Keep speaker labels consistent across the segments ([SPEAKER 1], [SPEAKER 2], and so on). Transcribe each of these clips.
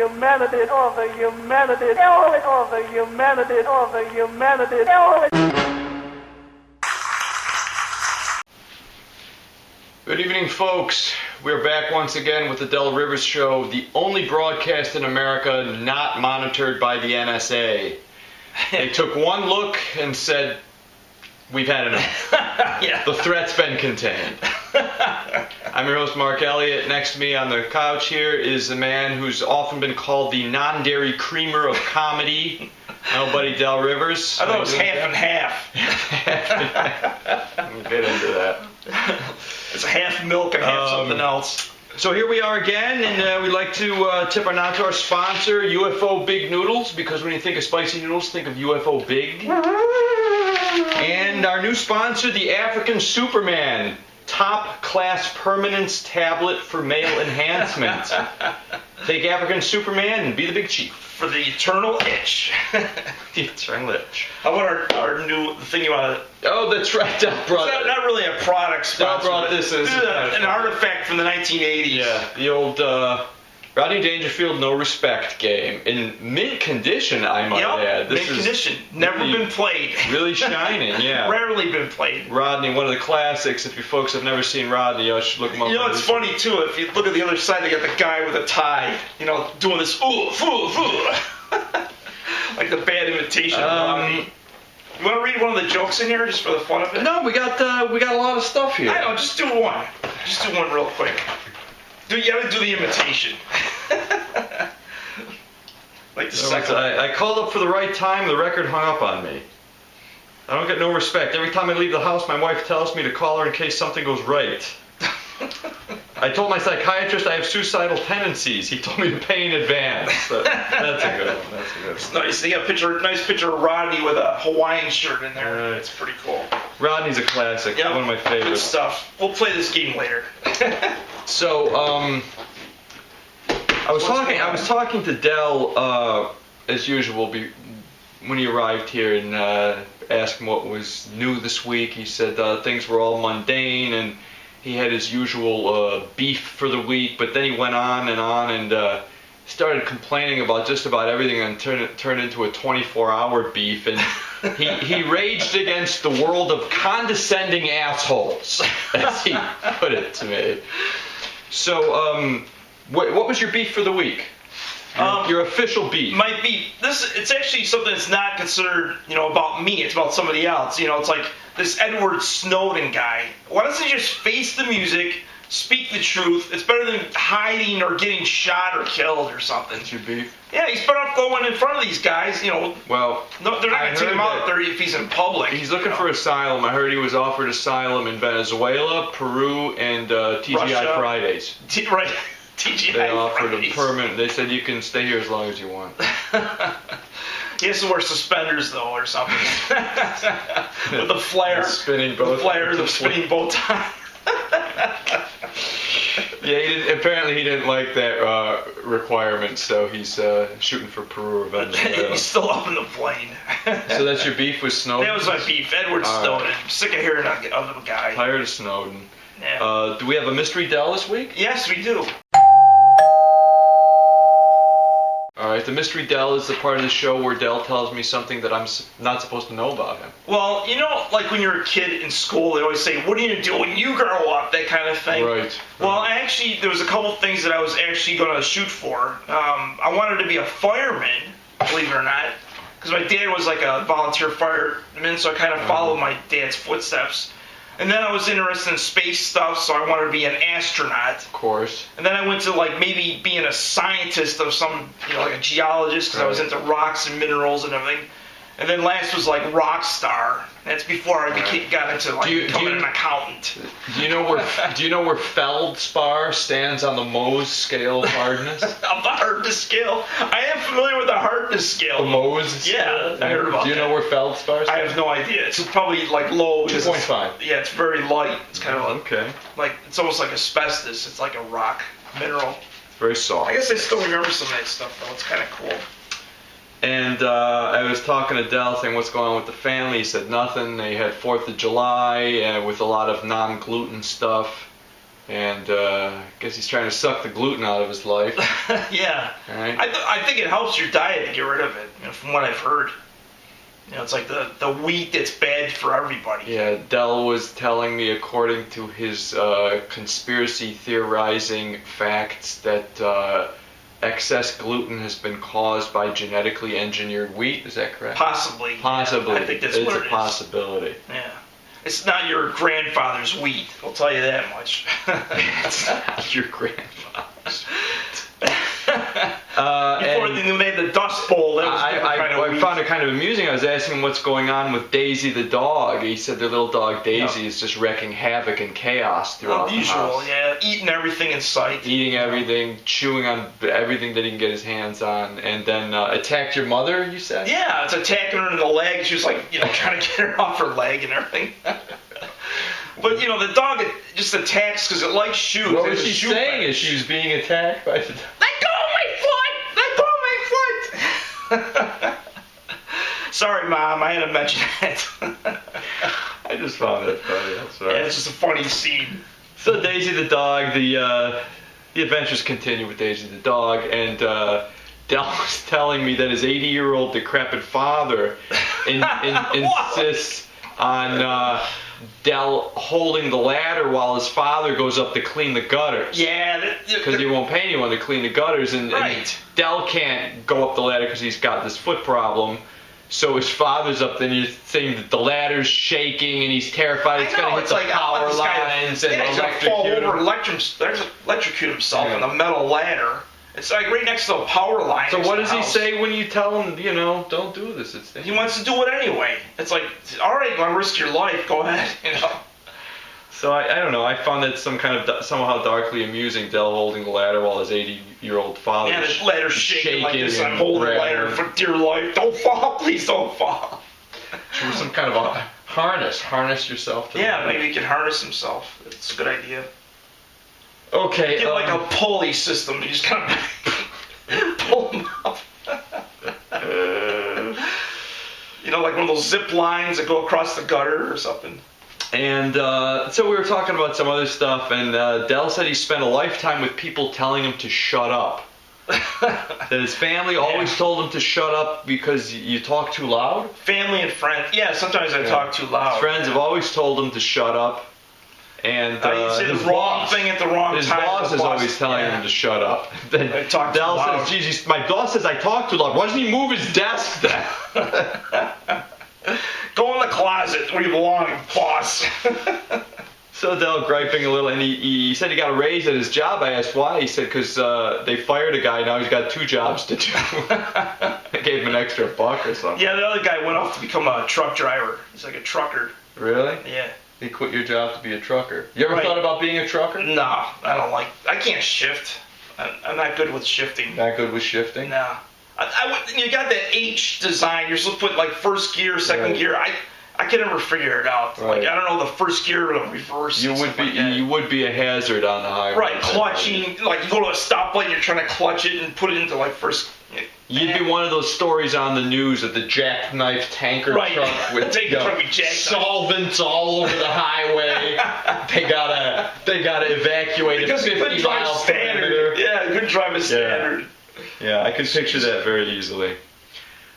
[SPEAKER 1] humanity, all the humanity, all the humanity, all the humanity,
[SPEAKER 2] Good evening, folks. We're back once again with the Del Rivers Show, the only broadcast in America not monitored by the NSA. They took one look and said, we've had enough.
[SPEAKER 3] Yeah.
[SPEAKER 2] The threat's been contained. I'm your host, Mark Elliott. Next to me on the couch here is a man who's often been called the non-dairy creamer of comedy, my old buddy Del Rivers.
[SPEAKER 3] I thought it was half and half.
[SPEAKER 2] We'll get into that.
[SPEAKER 3] It's half milk and half something else.
[SPEAKER 2] So here we are again, and we'd like to tip our nod to our sponsor, UFO Big Noodles, because when you think of spicy noodles, think of UFO Big. And our new sponsor, the African Superman Top Class Permanence Tablet for Male Enhancement. Take African Superman and be the big chief.
[SPEAKER 3] For the eternal itch.
[SPEAKER 2] The eternal itch.
[SPEAKER 3] How about our new thing you want to...
[SPEAKER 2] Oh, that's right, Del brought
[SPEAKER 3] It's not really a product sponsor.
[SPEAKER 2] Del brought this as
[SPEAKER 3] an artifact from the 1980s.
[SPEAKER 2] Yeah, the old Rodney Dangerfield No Respect game. In mint condition, I might add.
[SPEAKER 3] Mint condition. Never
[SPEAKER 2] really,
[SPEAKER 3] been played.
[SPEAKER 2] Really shining, yeah.
[SPEAKER 3] Rarely been played.
[SPEAKER 2] Rodney, one of the classics. If you folks have never seen Rodney, you should look him up.
[SPEAKER 3] You know, it's funny, too. If you look at the other side, they got the guy with a tie, doing this, ooh, foo, foo. Like the bad imitation of Rodney. You want to read one of the jokes in here, just for the fun of it?
[SPEAKER 2] No, we got a lot of stuff here.
[SPEAKER 3] I know, just do one. Just do one real quick. You gotta do the imitation. Like the second.
[SPEAKER 2] I called up for the right time, the record hung up on me. I don't get no respect. Every time I leave the house, my wife tells me to call her in case something goes right. I told my psychiatrist I have suicidal tendencies. He told me to pay in advance. That's a good one.
[SPEAKER 3] It's nice. They got a nice picture of Rodney with a Hawaiian shirt in there. It's pretty cool.
[SPEAKER 2] Rodney's a classic. Yep. One of my favorites.
[SPEAKER 3] Good stuff. We'll play this game later.
[SPEAKER 2] So, I was talking to Del as usual when he arrived here and asked him what was new this week. He said things were all mundane and he had his usual beef for the week, but then he went on and started complaining about just about everything and turned into a 24-hour beef. And he raged against the world of condescending assholes, as he put it to me. So, what was your beef for the week? Your official beef.
[SPEAKER 3] My beef. It's actually something that's not considered, about me. It's about somebody else. It's like this Edward Snowden guy. Why doesn't he just face the music, speak the truth? It's better than hiding or getting shot or killed or something.
[SPEAKER 2] That's your beef?
[SPEAKER 3] Yeah, he's better off going in front of these guys.
[SPEAKER 2] Well,
[SPEAKER 3] no, they're not going to take him out there if he's in public.
[SPEAKER 2] He's looking for asylum. I heard he was offered asylum in Venezuela, Peru, and TGI
[SPEAKER 3] Russia.
[SPEAKER 2] Fridays.
[SPEAKER 3] Right. TGI
[SPEAKER 2] They offered
[SPEAKER 3] Fridays.
[SPEAKER 2] him permanent. They said you can stay here as long as you want.
[SPEAKER 3] He has to wear suspenders though, or something. With the flare.
[SPEAKER 2] The spinning bow.
[SPEAKER 3] The flare, the spinning bow tie.
[SPEAKER 2] Yeah, apparently he didn't like that requirement, so he's shooting for Peru or Venezuela.
[SPEAKER 3] He's still up in the plane.
[SPEAKER 2] So that's your beef with Snowden?
[SPEAKER 3] That was my beef, Edward Snowden. I'm sick of hearing of the guy.
[SPEAKER 2] Tired of Snowden.
[SPEAKER 3] Yeah.
[SPEAKER 2] Do we have a Mystery Del this week?
[SPEAKER 3] Yes, we do.
[SPEAKER 2] Alright, the Mystery Del is the part of the show where Del tells me something that I'm not supposed to know about him.
[SPEAKER 3] Well, like when you're a kid in school, they always say, what are you going to do when you grow up? That kind of thing.
[SPEAKER 2] Right.
[SPEAKER 3] Well, actually, there was a couple things that I was actually going to shoot for. I wanted to be a fireman, believe it or not, because my dad was like a volunteer fireman, so I kind of followed my dad's footsteps. And then I was interested in space stuff, so I wanted to be an astronaut.
[SPEAKER 2] Of course.
[SPEAKER 3] And then I went to maybe being a scientist of some, like a geologist, because I was into rocks and minerals and everything. And then last was rock star. That's before I got into becoming an accountant.
[SPEAKER 2] Do you know where feldspar stands on the Mohs scale of hardness?
[SPEAKER 3] Of the hardness scale? I am familiar with the hardness scale.
[SPEAKER 2] The Mohs?
[SPEAKER 3] Yeah, I heard about that.
[SPEAKER 2] Do you know where feldspar stands?
[SPEAKER 3] I have no idea. It's probably low.
[SPEAKER 2] 2.5.
[SPEAKER 3] Yeah, it's very light. It's kind of
[SPEAKER 2] okay.
[SPEAKER 3] It's almost like asbestos. It's like a rock mineral.
[SPEAKER 2] Very soft.
[SPEAKER 3] I guess I still remember some of that stuff though. It's kind of cool.
[SPEAKER 2] And I was talking to Del saying what's going on with the family. He said nothing. They had 4th of July with a lot of non-gluten stuff. and I guess he's trying to suck the gluten out of his life.
[SPEAKER 3] Yeah.
[SPEAKER 2] Right.
[SPEAKER 3] I think it helps your diet to get rid of it, from what I've heard. It's like the wheat that's bad for everybody.
[SPEAKER 2] Yeah, Dell was telling me, according to his conspiracy theorizing facts, that excess gluten has been caused by genetically engineered wheat. Is that correct?
[SPEAKER 3] Possibly.
[SPEAKER 2] Possibly.
[SPEAKER 3] Yeah, I think that's
[SPEAKER 2] it's
[SPEAKER 3] what
[SPEAKER 2] a
[SPEAKER 3] it is.
[SPEAKER 2] possibility.
[SPEAKER 3] Yeah. It's not your grandfather's wheat, I'll tell you that much.
[SPEAKER 2] It's not your grandfather's.
[SPEAKER 3] Before they made the Dust Bowl, that was
[SPEAKER 2] I found it kind of amusing. I was asking him what's going on with Daisy the dog. He said their little dog Daisy is just wrecking havoc and chaos throughout the
[SPEAKER 3] usual,
[SPEAKER 2] house.
[SPEAKER 3] yeah. Eating everything in sight.
[SPEAKER 2] Eating everything, chewing on everything that he can get his hands on, and then attacked your mother, you said?
[SPEAKER 3] Yeah, it's attacking her in the leg. She was like, trying to get her off her leg and everything. But, the dog just attacks because it likes shoes.
[SPEAKER 2] What was she saying as she was being attacked by the dog?
[SPEAKER 3] Let go of my foot! Let go of my foot! Sorry, Mom, I had to mention that.
[SPEAKER 2] I just found it funny. That's right.
[SPEAKER 3] Yeah, it's just a funny scene.
[SPEAKER 2] So Daisy the dog, the adventures continue with Daisy the dog, and Del was telling me that his 80-year-old decrepit father insists on Del holding the ladder while his father goes up to clean the gutters.
[SPEAKER 3] Yeah.
[SPEAKER 2] Because he won't pay anyone to clean the gutters, and Del can't go up the ladder because he's got this foot problem. So his father's up there, and you're saying that the ladder's shaking, and he's terrified it's going to hit the power lines and
[SPEAKER 3] he's going to fall over, electrocute himself on the metal ladder. It's like right next to the power line.
[SPEAKER 2] So what does he say when you tell him, don't do this?
[SPEAKER 3] He wants to do it anyway. It's like, all right, you want to risk your life, go ahead.
[SPEAKER 2] So I don't know. I found that somehow darkly amusing. Del holding the ladder while his 80-year-old father.
[SPEAKER 3] Yeah, the ladder's shaking like this. I'm holding the ladder for dear life. Don't fall, please don't fall.
[SPEAKER 2] Choose some kind of a harness. Harness yourself to the ladder.
[SPEAKER 3] Maybe he can harness himself. It's a good idea.
[SPEAKER 2] Okay.
[SPEAKER 3] Get like a pulley system. You just kind of pull him up. Like one of those zip lines that go across the gutter or something.
[SPEAKER 2] And so we were talking about some other stuff, and Del said he spent a lifetime with people telling him to shut up. That his family always told him to shut up because you talk too loud?
[SPEAKER 3] Family and friends. Yeah, sometimes I talk too loud.
[SPEAKER 2] His friends have always told him to shut up. And
[SPEAKER 3] you say the wrong thing at the wrong time.
[SPEAKER 2] His boss is always telling him to shut up. Then Del says, "Geez, my boss says I talk too loud. Why doesn't he move his desk then?"
[SPEAKER 3] Go in the closet where you belong, boss.
[SPEAKER 2] So Del griping a little, and he said he got a raise at his job. I asked why. He said because they fired a guy. Now he's got 2 jobs to do. They gave him an extra $1 or something.
[SPEAKER 3] Yeah, the other guy went off to become a truck driver. He's like a trucker.
[SPEAKER 2] Really?
[SPEAKER 3] Yeah.
[SPEAKER 2] He quit your job to be a trucker. You ever thought about being a trucker?
[SPEAKER 3] No, I can't shift. I'm not good with shifting.
[SPEAKER 2] Not good with shifting?
[SPEAKER 3] No. You got that H design. You're supposed to put like first gear, second gear. I can never figure it out.
[SPEAKER 2] Right.
[SPEAKER 3] Like I don't know the first gear or the reverse.
[SPEAKER 2] You would be a hazard on the highway.
[SPEAKER 3] Right, clutching. Like you go to a stoplight, you're trying to clutch it and put it into like first.
[SPEAKER 2] You'd be one of those stories on the news of the jackknife tanker truck with solvents all over the highway. They gotta evacuate a 50-mile perimeter.
[SPEAKER 3] Yeah, couldn't drive a standard.
[SPEAKER 2] Yeah, I can picture that very easily.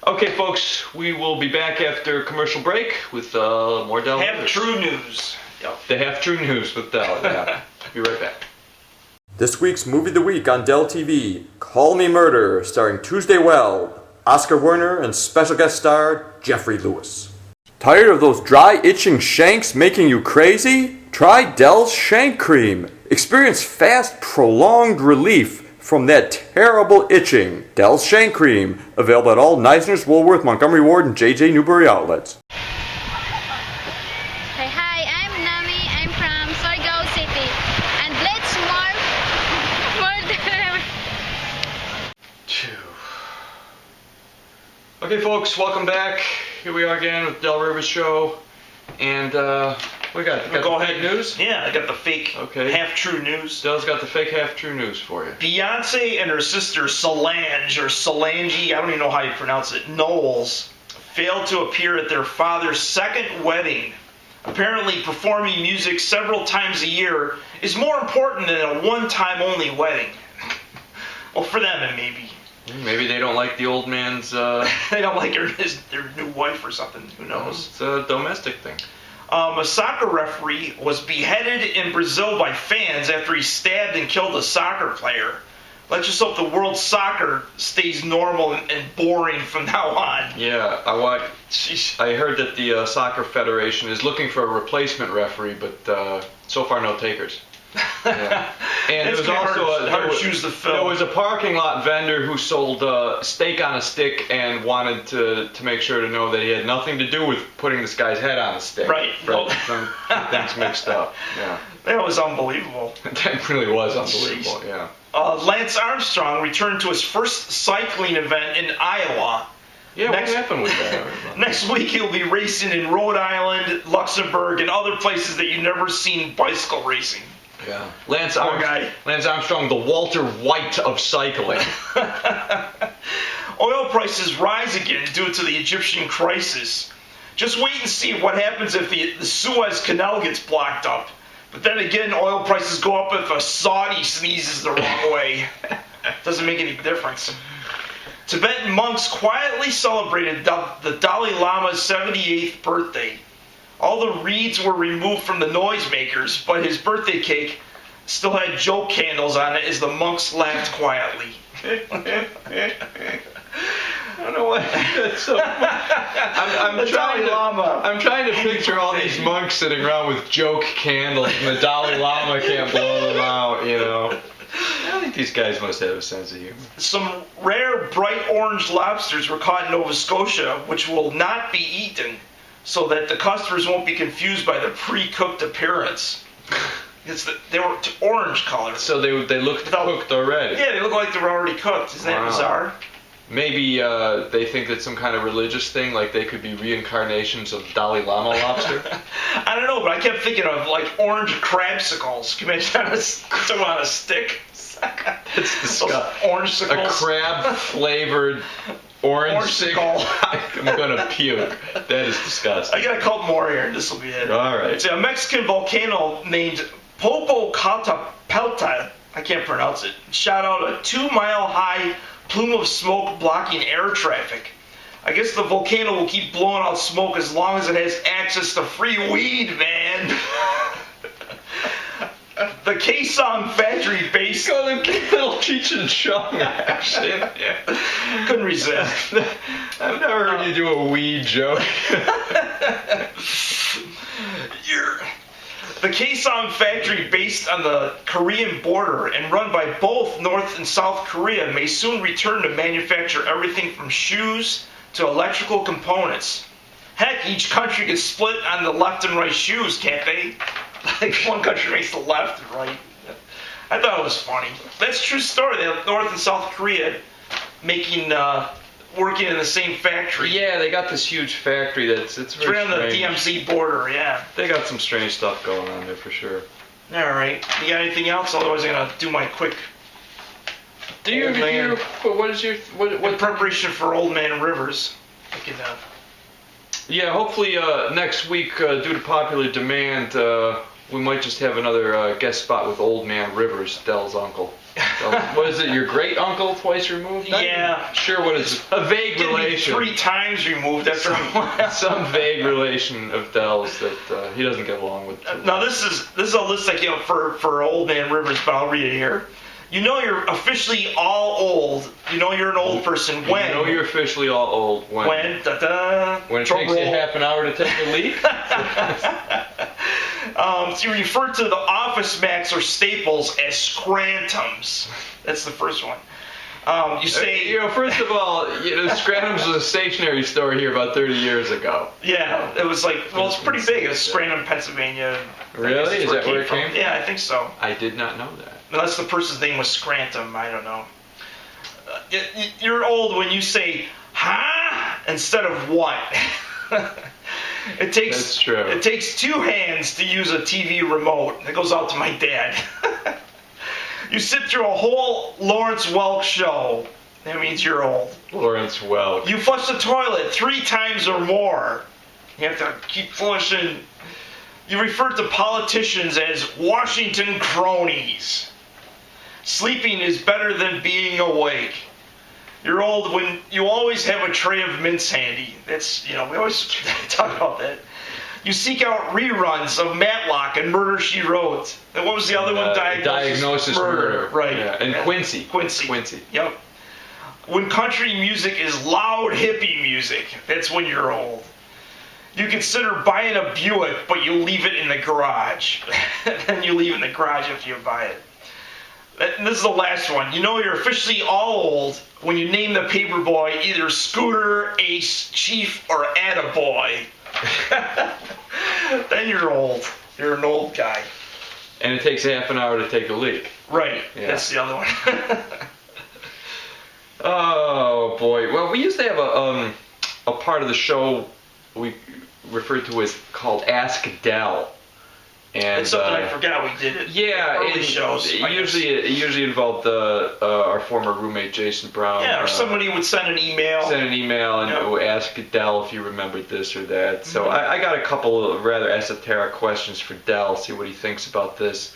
[SPEAKER 2] Okay, folks, we will be back after commercial break with more Del.
[SPEAKER 3] Half-true news.
[SPEAKER 2] Yep. The half-true news with Del. Yeah. Be right back.
[SPEAKER 4] This week's Movie of the Week on Del TV, Call Me Murder, starring Tuesday Weld, Oscar Werner, and special guest star Jeffrey Lewis. Tired of those dry, itching shanks making you crazy? Try Del's Shank Cream. Experience fast, prolonged relief from that terrible itching. Del's Shank Cream, available at all Neisner's, Woolworth, Montgomery Ward, and J.J. Newberry outlets.
[SPEAKER 5] Hi, I'm Nami. I'm from Surigao City. And let's
[SPEAKER 2] Okay, folks, welcome back. Here we are again with Del Rivers Show. And we got
[SPEAKER 3] go
[SPEAKER 2] the
[SPEAKER 3] ahead.
[SPEAKER 2] fake news?
[SPEAKER 3] Yeah, I got the fake half-true news.
[SPEAKER 2] Del's got the fake half-true news for you.
[SPEAKER 3] Beyonce and her sister Solange, I don't even know how you pronounce it, Knowles, failed to appear at their father's second wedding Apparently, performing music several times a year is more important than a one-time only wedding. Well, for them, it may be.
[SPEAKER 2] Maybe they don't like the old man's.
[SPEAKER 3] They don't like their new wife or something. Who knows?
[SPEAKER 2] It's a domestic thing.
[SPEAKER 3] A soccer referee was beheaded in Brazil by fans after he stabbed and killed a soccer player. Let's just hope the world soccer stays normal and boring from now on.
[SPEAKER 2] Yeah, I heard that the soccer federation is looking for a replacement referee, but so far no takers. Yeah. And
[SPEAKER 3] It's
[SPEAKER 2] there was also
[SPEAKER 3] hard shoes to fill.
[SPEAKER 2] There was a parking lot vendor who sold steak on a stick and wanted to make sure to know that he had nothing to do with putting this guy's head on a stick.
[SPEAKER 3] Right.
[SPEAKER 2] Right. Some things mixed up. Yeah.
[SPEAKER 3] That was unbelievable.
[SPEAKER 2] That really was unbelievable.
[SPEAKER 3] Jeez.
[SPEAKER 2] Yeah.
[SPEAKER 3] Lance Armstrong returned to his first cycling event in Iowa.
[SPEAKER 2] Yeah. What happened with that?
[SPEAKER 3] Next week he'll be racing in Rhode Island, Luxembourg, and other places that you've never seen bicycle racing.
[SPEAKER 2] Yeah. Lance
[SPEAKER 3] Armstrong,
[SPEAKER 2] the Walter White of cycling.
[SPEAKER 3] Oil prices rise again due to the Egyptian crisis. Just wait and see what happens if the Suez Canal gets blocked up. But then again, oil prices go up if a Saudi sneezes the wrong way. Doesn't make any difference. Tibetan monks quietly celebrated the Dalai Lama's 78th birthday. All the reeds were removed from the noisemakers, but his birthday cake still had joke candles on it as the monks laughed quietly.
[SPEAKER 2] I don't know what. That's so. I'm trying to picture all these monks sitting around with joke candles, and the Dalai Lama can't blow them out. You know. I think these guys must have a sense of humor.
[SPEAKER 3] Some rare bright orange lobsters were caught in Nova Scotia, which will not be eaten, so that the customers won't be confused by the pre-cooked appearance. They were orange color.
[SPEAKER 2] So they looked cooked already.
[SPEAKER 3] Yeah, they look like they were already cooked. Isn't that bizarre?
[SPEAKER 2] Maybe they think that's some kind of religious thing, like they could be reincarnations of Dalai Lama lobster.
[SPEAKER 3] I don't know, but I kept thinking of like orange crabsicles. Can you imagine on a stick?
[SPEAKER 2] That's disgusting.
[SPEAKER 3] Orange-sicles.
[SPEAKER 2] A crab-flavored orange-sicle. I'm gonna puke. That is disgusting.
[SPEAKER 3] I got a couple more here. This will be it.
[SPEAKER 2] All right.
[SPEAKER 3] It's a Mexican volcano named Popocatépetl. I can't pronounce it. Shot out a 2-mile-high plume of smoke blocking air traffic. I guess the volcano will keep blowing out smoke as long as it has access to free weed, man. The Kaesong factory based...
[SPEAKER 2] Go to little Cheech and Chong action.
[SPEAKER 3] Yeah. Couldn't resist.
[SPEAKER 2] I've never heard you do a weed joke.
[SPEAKER 3] The Kaesong factory, based on the Korean border and run by both North and South Korea, may soon return to manufacture everything from shoes to electrical components. Heck, each country can split on the left and right shoes, can't they? Like one country makes the left and right. I thought it was funny. That's a true story. They have North and South Korea working in the same factory.
[SPEAKER 2] Yeah, they got this huge factory it's very
[SPEAKER 3] right on the DMZ border, yeah.
[SPEAKER 2] They got some strange stuff going on there for sure.
[SPEAKER 3] Alright. You got anything else? Otherwise I'm going to do my quick...
[SPEAKER 2] What is your...
[SPEAKER 3] In preparation for Old Man Rivers. I can,
[SPEAKER 2] Yeah, hopefully next week, due to popular demand, we might just have another guest spot with Old Man Rivers, Dell's uncle. What is it, your great uncle twice removed?
[SPEAKER 3] Yeah.
[SPEAKER 2] Sure, what is it? A vague relation.
[SPEAKER 3] 3 times removed after a while.
[SPEAKER 2] Some vague relation of Dell's that he doesn't get along with.
[SPEAKER 3] Now this is a list I came up for Old Man Rivers, but I'll read it here. You know you're officially all old. You know you're an old person when...
[SPEAKER 2] You know you're officially all old when...
[SPEAKER 3] When? Da-da.
[SPEAKER 2] When it takes you half an hour to take a leak?
[SPEAKER 3] So you refer to the Office Max or Staples as Scrantums. That's the first one. You say...
[SPEAKER 2] first of all, Scrantums was a stationery store here about 30 years ago.
[SPEAKER 3] Yeah, it was like... Well, it's pretty big. It's Scranton, Pennsylvania.
[SPEAKER 2] Really? Is that where it came from?
[SPEAKER 3] Yeah, I think so.
[SPEAKER 2] I did not know that.
[SPEAKER 3] Unless the person's name was Scrantum, I don't know. You're old when you say, huh? Instead of what?
[SPEAKER 2] That's true.
[SPEAKER 3] It takes 2 hands to use a TV remote. That goes out to my dad. You sit through a whole Lawrence Welk show. That means you're old.
[SPEAKER 2] Lawrence Welk.
[SPEAKER 3] You flush the toilet 3 times or more. You have to keep flushing. You refer to politicians as Washington cronies. Sleeping is better than being awake. You're old when you always have a tray of mints handy. That's, we always talk about that. You seek out reruns of Matlock and Murder, She Wrote. And what was the other one?
[SPEAKER 2] Diagnosis Murder.
[SPEAKER 3] Right.
[SPEAKER 2] Yeah. And Quincy.
[SPEAKER 3] Quincy. Yep. When country music is loud hippie music, that's when you're old. You consider buying a Buick, but you leave it in the garage. Then you leave it in the garage after you buy it. And this is the last one. You know you're officially all old when you name the paperboy either Scooter, Ace, Chief, or Attaboy. Then you're old. You're an old guy.
[SPEAKER 2] And it takes half an hour to take a leak.
[SPEAKER 3] Right.
[SPEAKER 2] Yeah.
[SPEAKER 3] That's the other one.
[SPEAKER 2] Oh boy. Well, we used to have a part of the show we referred to as called Ask Del. And
[SPEAKER 3] It's something I forgot we did it.
[SPEAKER 2] Yeah,
[SPEAKER 3] early shows.
[SPEAKER 2] It usually involved our former roommate Jason Brown.
[SPEAKER 3] Yeah, or somebody would send an email.
[SPEAKER 2] And would ask Del if you remembered this or that. So
[SPEAKER 3] Mm-hmm.
[SPEAKER 2] I got a couple of rather esoteric questions for Del. See what he thinks about this.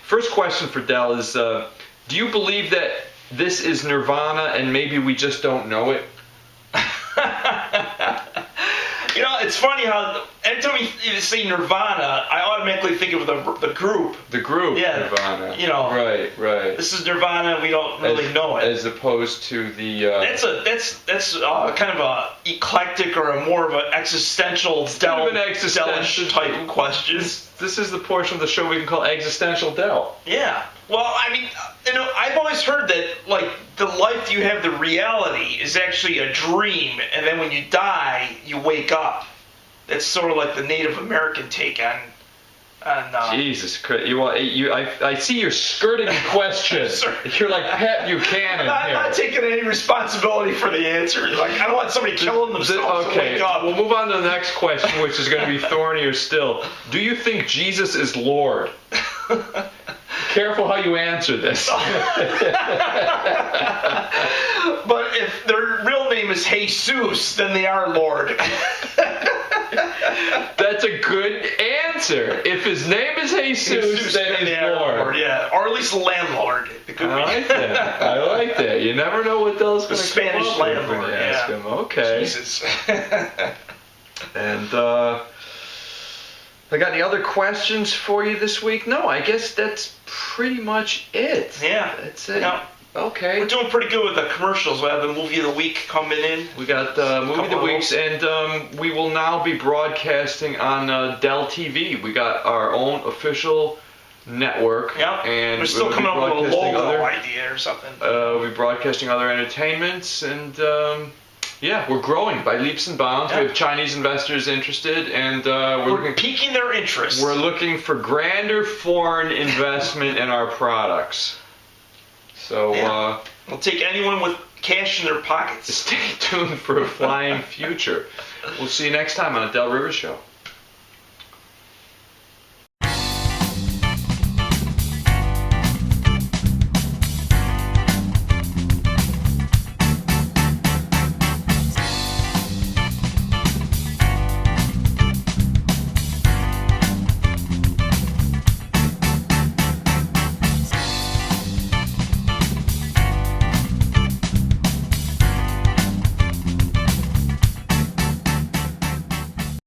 [SPEAKER 2] First question for Del is: do you believe that this is Nirvana and maybe we just don't know it?
[SPEAKER 3] It's funny how every time you say Nirvana, I automatically think of the group.
[SPEAKER 2] The group,
[SPEAKER 3] Yeah,
[SPEAKER 2] Nirvana.
[SPEAKER 3] Right. This is Nirvana. We don't really know it.
[SPEAKER 2] As opposed to the.
[SPEAKER 3] That's kind of a eclectic or a more of an existential type question.
[SPEAKER 2] This is the portion of the show we can call Existential Del.
[SPEAKER 3] Yeah. Well, I mean, I've always heard that, like, the life you have, the reality, is actually a dream, and then when you die, you wake up. That's sort of like the Native American take on
[SPEAKER 2] Jesus Christ! I see you're skirting the question. You're like Pat Buchanan here.
[SPEAKER 3] I'm not taking any responsibility for the answer. Like, I don't want somebody killing themselves to wake up.
[SPEAKER 2] We'll move on to the next question, which is going to be thornier still. Do you think Jesus is Lord? Careful how you answer this.
[SPEAKER 3] But if their real name is Jesus, then they are Lord.
[SPEAKER 2] That's a good answer. If his name is Jesus, then he's Lord.
[SPEAKER 3] Yeah, or at least landlord. It could
[SPEAKER 2] I
[SPEAKER 3] be.
[SPEAKER 2] like that. I like that. You never know what Del's going to
[SPEAKER 3] Spanish
[SPEAKER 2] come up with when
[SPEAKER 3] landlord.
[SPEAKER 2] you ask him. Okay.
[SPEAKER 3] Jesus.
[SPEAKER 2] And I got any other questions for you this week? No, I guess that's pretty much it.
[SPEAKER 3] Yeah.
[SPEAKER 2] That's it.
[SPEAKER 3] Yeah.
[SPEAKER 2] Okay.
[SPEAKER 3] We're doing pretty good with the commercials. We have the movie of the week coming in.
[SPEAKER 2] We got movie of the weeks, and we will now be broadcasting on Del TV. We got our own official network.
[SPEAKER 3] Yeah.
[SPEAKER 2] And
[SPEAKER 3] we're still
[SPEAKER 2] we'll be
[SPEAKER 3] coming up with a
[SPEAKER 2] broadcasting
[SPEAKER 3] logo idea or something.
[SPEAKER 2] We'll be broadcasting other entertainments, and yeah, we're growing by leaps and bounds.
[SPEAKER 3] Yeah.
[SPEAKER 2] We have Chinese investors interested, and
[SPEAKER 3] we're piquing their interest.
[SPEAKER 2] We're looking for grander foreign investment in our products. So
[SPEAKER 3] we'll take anyone with cash in their pockets.
[SPEAKER 2] Stay tuned for a flying future. We'll see you next time on the Del Rivers Show.